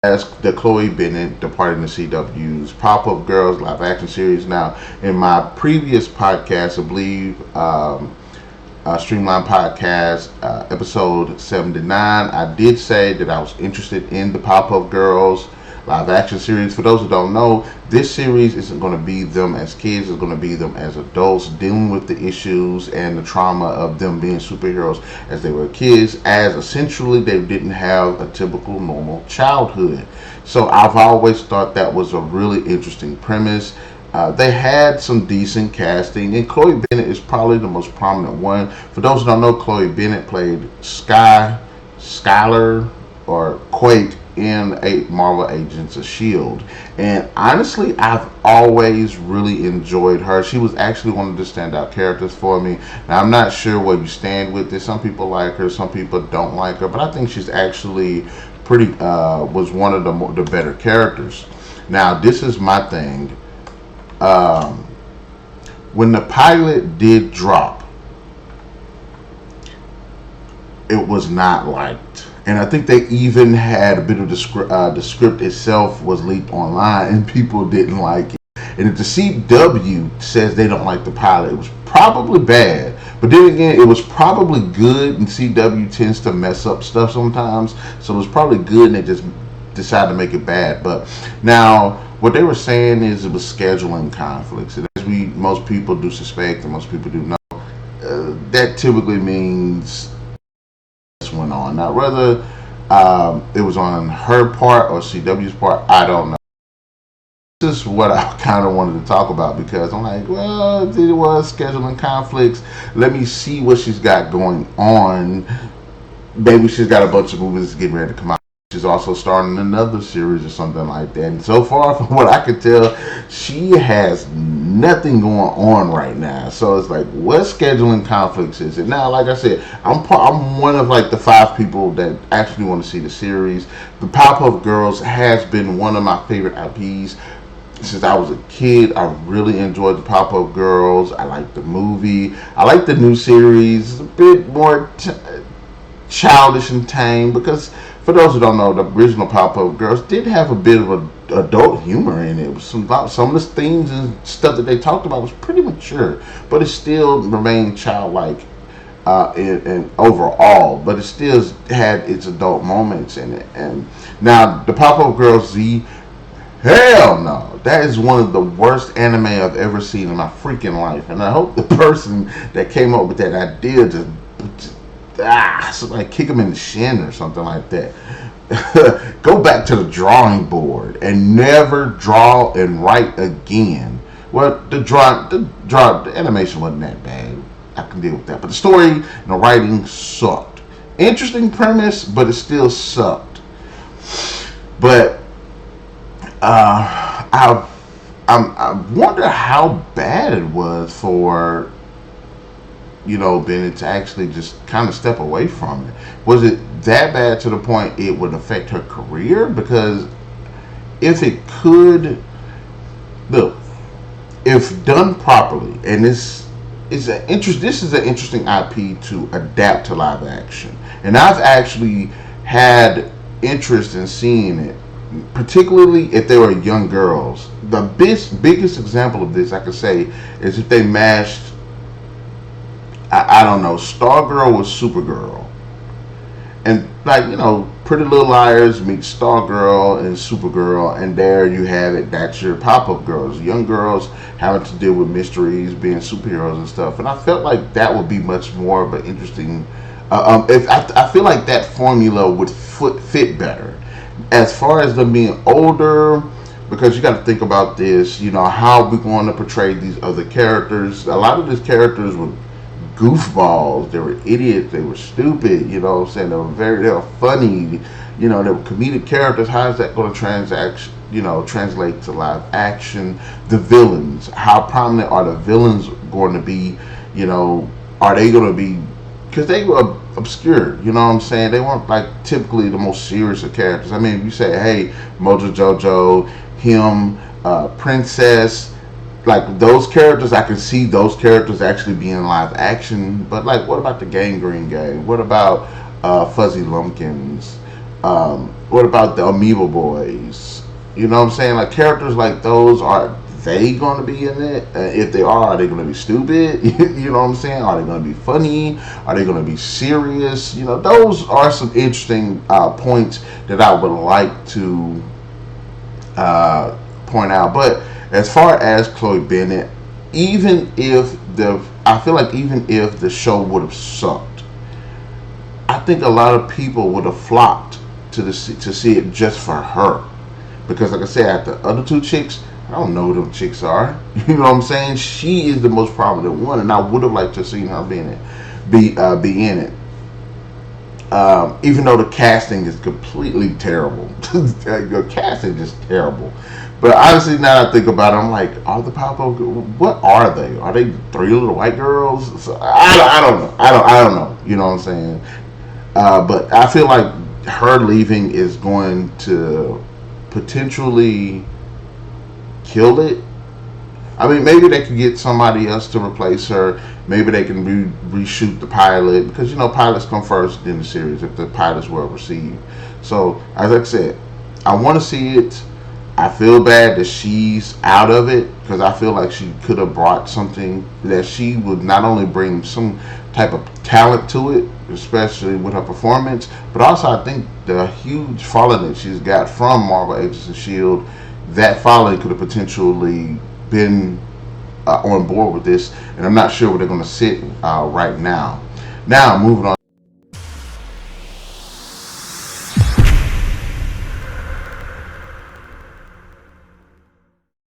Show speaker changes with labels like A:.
A: as the Chloe Bennet departing the CW's Powerpuff Girls live action series. Now, in my previous podcast, I believe, Streamline Podcast, episode 79, I did say that I was interested in the Powerpuff Girls live action series. For those who don't know, this series isn't going to be them as kids, it's going to be them as adults dealing with the issues and the trauma of them being superheroes as they were kids, as essentially they didn't have a typical normal childhood. So I've always thought that was a really interesting premise. They had some decent casting, and Chloe Bennet is probably the most prominent one. For those who don't know, Chloe Bennet played Skylar, or Quake in Marvel Agents of S.H.I.E.L.D. And honestly, I've always really enjoyed her. She was actually one of the standout characters for me. Now, I'm not sure where you stand with this. Some people like her, some people don't like her, but I think she's actually was one of the better characters. Now, this is my thing. When the pilot did drop, it was not liked. And I think they even had a bit of the script itself was leaked online, and people didn't like it. And if the CW says they don't like the pilot, it was probably bad. But then again, it was probably good, and CW tends to mess up stuff sometimes. So it was probably good, and they just decided to make it bad. But now, what they were saying is it was scheduling conflicts. And as most people do suspect, and most people do know, that typically means went on. Now, whether it was on her part or CW's part, I don't know. This is what I kind of wanted to talk about, because I'm like, well, if it was scheduling conflicts, let me see what she's got going on. Maybe she's got a bunch of movies getting ready to come out. She's also starting another series or something like that. And so far, from what I could tell, she has nothing going on right now. So it's like, what scheduling conflicts is it? Now, like I said, I'm one of like the 5 people that actually want to see the series. The Powerpuff Girls has been one of my favorite IPs since I was a kid. I really enjoyed the Powerpuff Girls. I like the movie. I like the new series. It's a bit more childish and tame, because for those who don't know, the original Powerpuff Girls did have a bit of adult humor in it. Some of the themes and stuff that they talked about was pretty mature, but it still remained childlike and overall. But it still had its adult moments in it. And now the Powerpuff Girls Z, hell no, that is one of the worst anime I've ever seen in my freaking life. And I hope the person that came up with that idea just so like kick him in the shin or something like that. Go back to the drawing board and never draw and write again. Well, the animation wasn't that bad. I can deal with that. But the story and the writing sucked. Interesting premise, but it still sucked. But I wonder how bad it was for Bennet to actually just kind of step away from it. Was it that bad to the point it would affect her career? Because if it could, look, if done properly, and this is an interesting IP to adapt to live action, and I've actually had interest in seeing it, particularly if they were young girls. The biggest example of this I could say is if they mashed, I don't know, Stargirl with Supergirl. And Pretty Little Liars meets Stargirl and Supergirl, and there you have it. That's your Pop-Up Girls. Young girls having to deal with mysteries, being superheroes and stuff. And I felt like that would be much more of an interesting. If I feel like that formula would fit better. As far as them being older, because you got to think about this. How we're going to portray these other characters. A lot of these characters were goofballs, they were idiots, they were stupid, they were funny, they were comedic characters. How is that going to translate to live action? The villains, how prominent are the villains going to be? Are they going to be, because they were obscure, they weren't like typically the most serious of characters. I mean, if you say, hey, Mojo Jojo, him, Princess, like those characters, I can see those characters actually being live action. But like, what about the Gangrene Gang? What about Fuzzy Lumpkins? What about the Amoeba Boys? You know what I'm saying? Like characters like those, are they going to be in it? If they are they going to be stupid? You know what I'm saying? Are they going to be funny? Are they going to be serious? You know, those are some interesting points that I would like to point out. But as far as Chloe Bennet, even if I feel like even if the show would have sucked, I think a lot of people would have flocked to see it just for her. Because like I said, the other two chicks, I don't know who them chicks are. You know what I'm saying? She is the most prominent one, and I would have liked to have seen her be in it. Even though the casting is completely terrible. The casting is terrible. But honestly, now that I think about it, I'm like, are the Powerpuff Girls? What are they? Are they three little white girls? So, I don't know. I don't know. You know what I'm saying? But I feel like her leaving is going to potentially kill it. I mean, maybe they could get somebody else to replace her. Maybe they can reshoot the pilot, because you know pilots come first in the series if the pilot's well received. So as I said, I want to see it. I feel bad that she's out of it, because I feel like she could have brought something that she would not only bring some type of talent to it, especially with her performance, but also I think the huge following that she's got from Marvel Agents of S.H.I.E.L.D., that following could have potentially been on board with this, and I'm not sure where they're going to sit right now. Now, moving